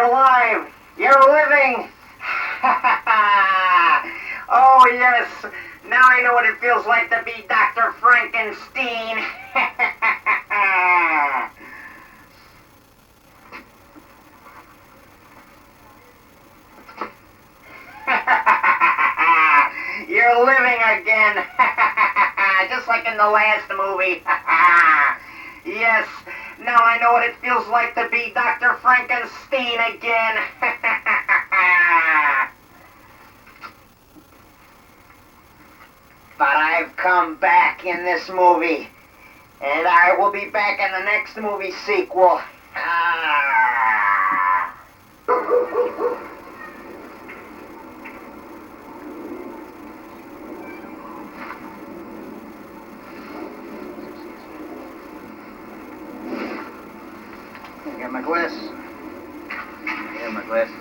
You're alive! You're living! Oh, yes! Now I know what it feels like to be Dr. Frankenstein! You're living again! Just like in the last movie! Yes! Now I know what it feels like to be Dr. Frankenstein again! But I've come back in this movie, and I will be back in the next movie sequel. I got my glasses. I got my glasses.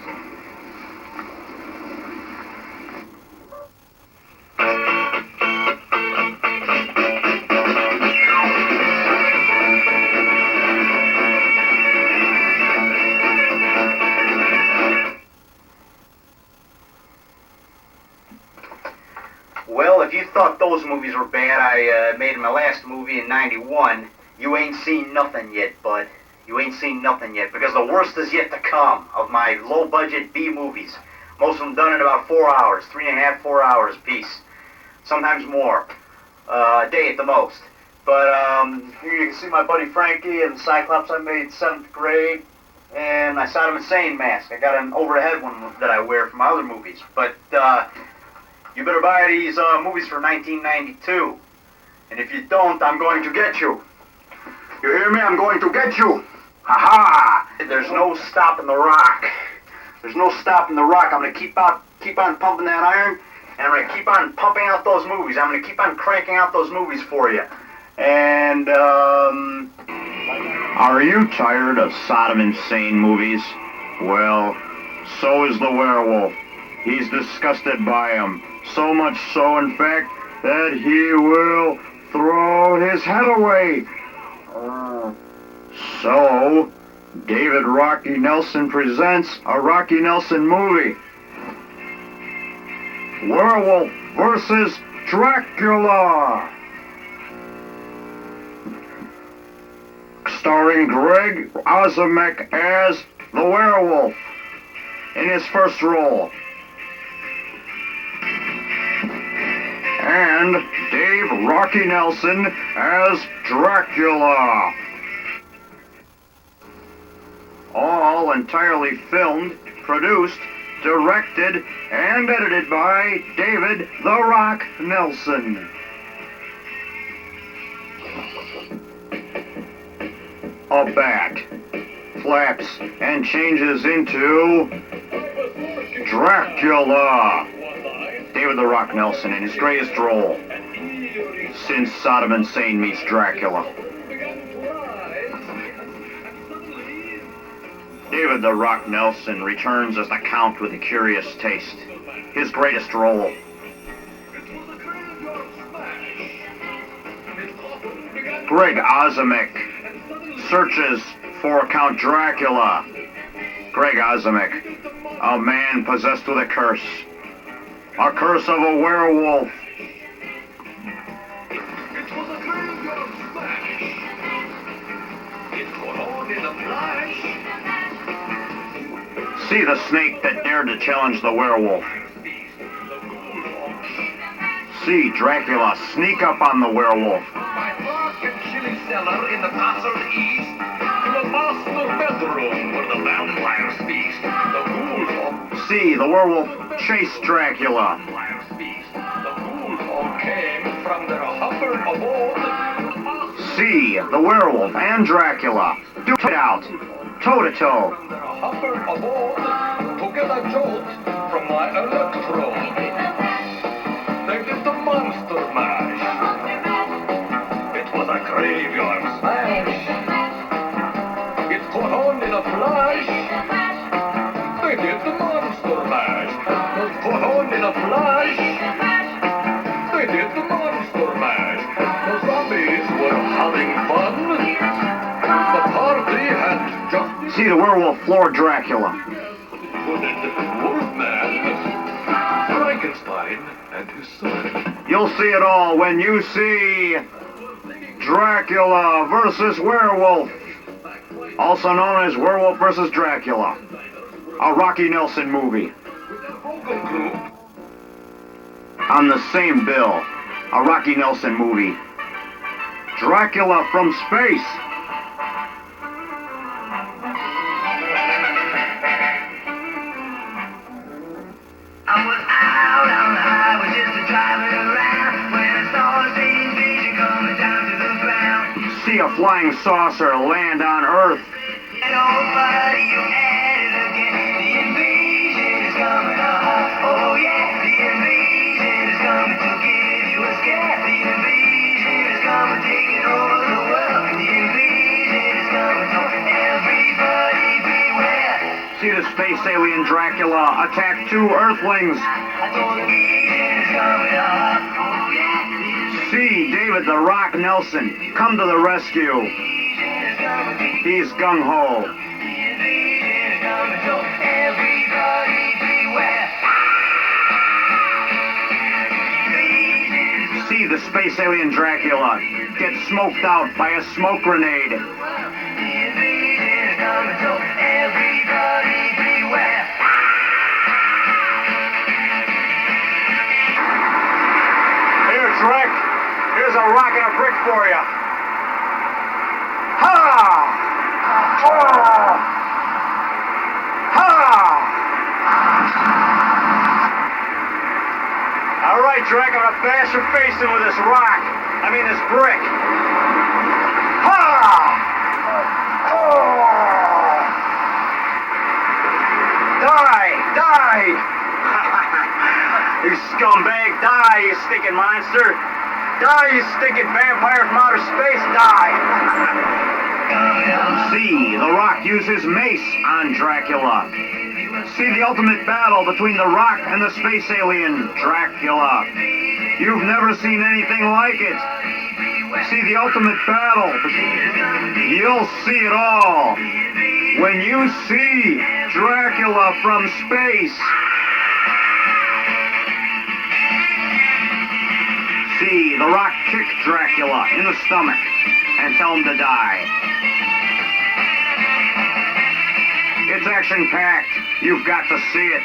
Well, if you thought those movies were bad I made in my last movie in '91, you ain't seen nothing yet, bud. You ain't seen nothing yet, because the worst is yet to come of my low-budget B movies. Most of them done in about 4 hours, 3.5, 4 hours apiece. Sometimes more. A day at the most. But here you can see my buddy Frankie and the Cyclops I made 7th grade. And my Saddam Hussein mask. I got an overhead one that I wear for my other movies. But you better buy these movies for 1992. And if you don't, I'm going to get you. You hear me? I'm going to get you. Ha-ha! There's no stopping the rock. There's no stopping the rock. I'm going to keep on pumping that iron, and I'm going to keep on pumping out those movies. I'm going to keep on cranking out those movies for you. And, Are you tired of Saddam Insane movies? Well, so is the werewolf. He's disgusted by them. So much so, in fact, that he will throw his head away. So, David Rocky Nelson presents a Rocky Nelson movie. Werewolf versus Dracula. Starring Greg Ozimek as the werewolf in his first role. And Dave Rocky Nelson as Dracula. All entirely filmed, produced, directed, and edited by David "The Rock" Nelson. A bat flaps and changes into Dracula. David "The Rock" Nelson in his greatest role since Saddam Insane meets Dracula. David "The Rock" Nelson returns as the Count with a Curious Taste, his greatest role. Greg Ozimek searches for Count Dracula. Greg Ozimek, a man possessed with a curse of a werewolf. See the snake that dared to challenge the werewolf. See Dracula sneak up on the werewolf. My lock and chili cellar in the castle east, to the master bedroom where the vampires feast. The ghouls all See the werewolf chase Dracula. The ghouls all came from their humble abode. See the werewolf and Dracula duke it out, toe to toe. From their humble abode, to get a jolt from my electrode. They did the monster mash. It was a graveyard smash. It caught on in a flash. They did the monster mash. It caught on in a flash. They did the monster mash. The zombies were having fun. The party had just See the werewolf floor Dracula. Wolfman, Frankenstein, and his son. You'll see it all when you see Dracula versus Werewolf, also known as Werewolf versus Dracula, a Rocky Nelson movie. On the same bill, a Rocky Nelson movie, Dracula from Space. I was out on the highway just driving around when I saw the same vision coming down to the ground. See a flying saucer land on Earth. And oh buddy, you at it again. The invasion is coming on. Oh yeah, the invasion is coming to give you a scare. The invasion is coming, taking over the world. The invasion is coming, so everybody beware. See the space alien Dracula attack 2 Earthlings. I told the invasion is coming on. Oh yeah, the invasion See David the Rock Nelson come to the rescue. is coming, He's gung-ho. the invasion is coming, so everybody beware. See the space alien Dracula get smoked out by a smoke grenade. The invasion is coming, so everybody beware. Here, Drake. Here's a rock and a brick for you. Ha! Oh! Ha! All right, Drake, I'm gonna bash your face in with this rock. I mean, this brick. Ha! Oh! Die! Die! You scumbag, die, you stinking monster! Die, you stinking vampire from outer space, die! See, The Rock uses mace on Dracula. See the ultimate battle between The Rock and the space alien, Dracula. You've never seen anything like it. See the ultimate battle. You'll see it all when you see Dracula from space. See The Rock kick Dracula in the stomach and tell him to die. It's action-packed. You've got to see it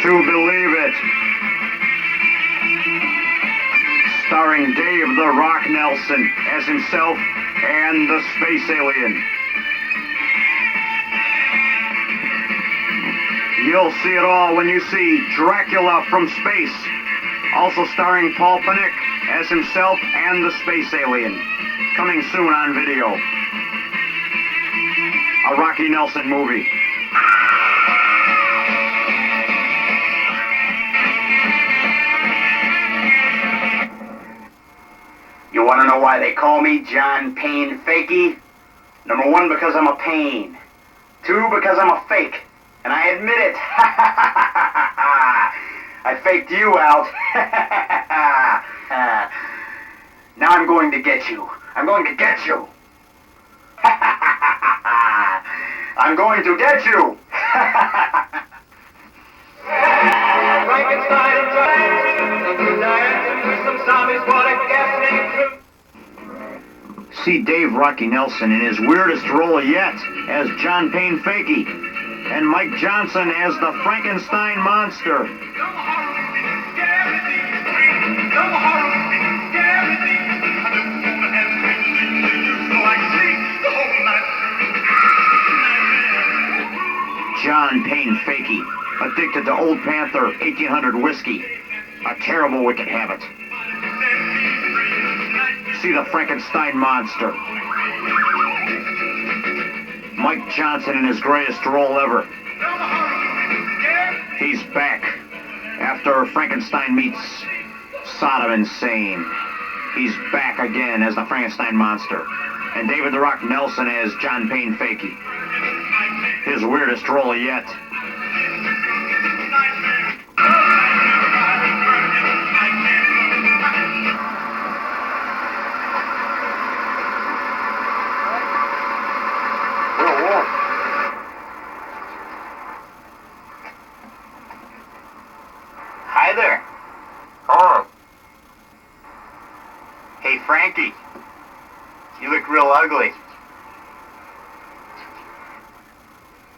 to believe it. Starring Dave the Rock Nelson as himself and the space alien. You'll see it all when you see Dracula from Space, also starring Paul Panic as himself and the space alien. Coming soon on video. A Rocky Nelson movie. You want to know why they call me John Payne Fakey? Number 1, because I'm a pain. 2, because I'm a fake. And I admit it. I faked you out. Now I'm going to get you. I'm going to get you. I'm going to get you. Frankenstein and dancing with some zombies, what a ghastly crew. See Dave Rocky Nelson in his weirdest role yet as John Payne Fakey, and Mike Johnson as the Frankenstein monster. John Payne Fakey, addicted to Old Panther 1800 whiskey, a terrible wicked habit. See the Frankenstein monster. Mike Johnson in his greatest role ever. He's back after Frankenstein meets Saddam Hussein. He's back again as the Frankenstein monster. And David the Rock Nelson as John Payne Fakey. His weirdest role yet.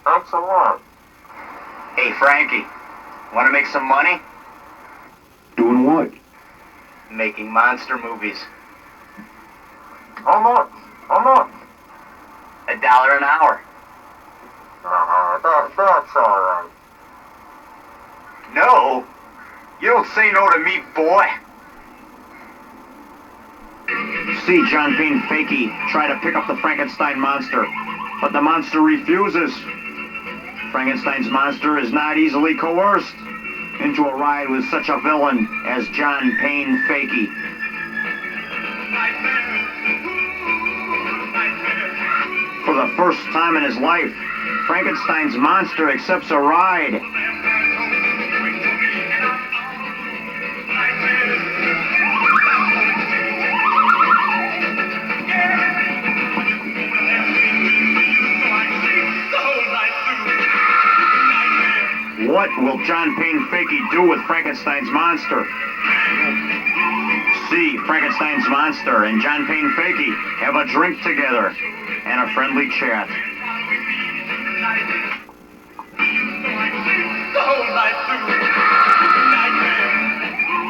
Thanks a lot. Hey, Frankie, want to make some money? Doing what? Making monster movies. How much? How much? $1 an hour. That's alright. No? You don't say no to me, boy. See John Payne Fakey try to pick up the Frankenstein monster, but the monster refuses. Frankenstein's monster is not easily coerced into a ride with such a villain as John Payne Fakey. For the first time in his life, Frankenstein's monster accepts a ride. What will John Payne Fakey do with Frankenstein's monster? See Frankenstein's monster and John Payne Fakey have a drink together and a friendly chat.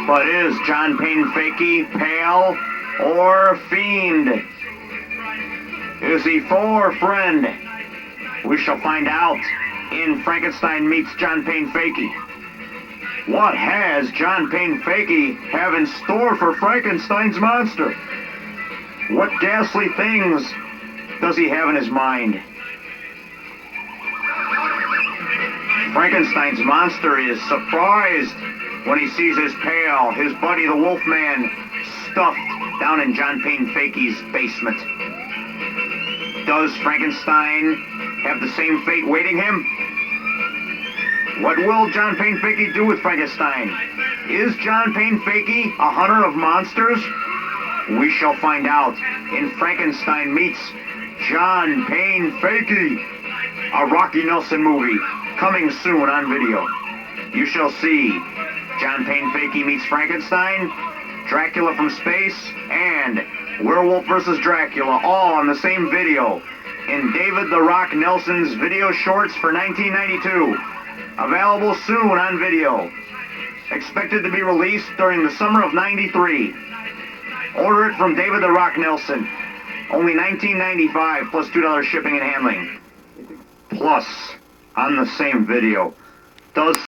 But is John Payne Fakey pale or fiend? Is he foe or friend? We shall find out in Frankenstein Meets John Payne Fakey. What has John Payne Fakey have in store for Frankenstein's monster? What ghastly things does he have in his mind? Frankenstein's monster is surprised when he sees his pal, his buddy the Wolfman, stuffed down in John Payne Fakey's basement. Does Frankenstein have the same fate waiting him? What will John Payne Fakey do with Frankenstein? Is John Payne Fakey a hunter of monsters? We shall find out in Frankenstein Meets John Payne Fakey, a Rocky Nelson movie coming soon on video. You shall see John Payne Fakey Meets Frankenstein, Dracula from Space, and Werewolf vs. Dracula, all on the same video in David the Rock Nelson's video shorts for 1992. Available soon on video. Expected to be released during the summer of '93. Order it from David the Rock Nelson. Only $19.95 plus $2 shipping and handling. Plus, on the same video, does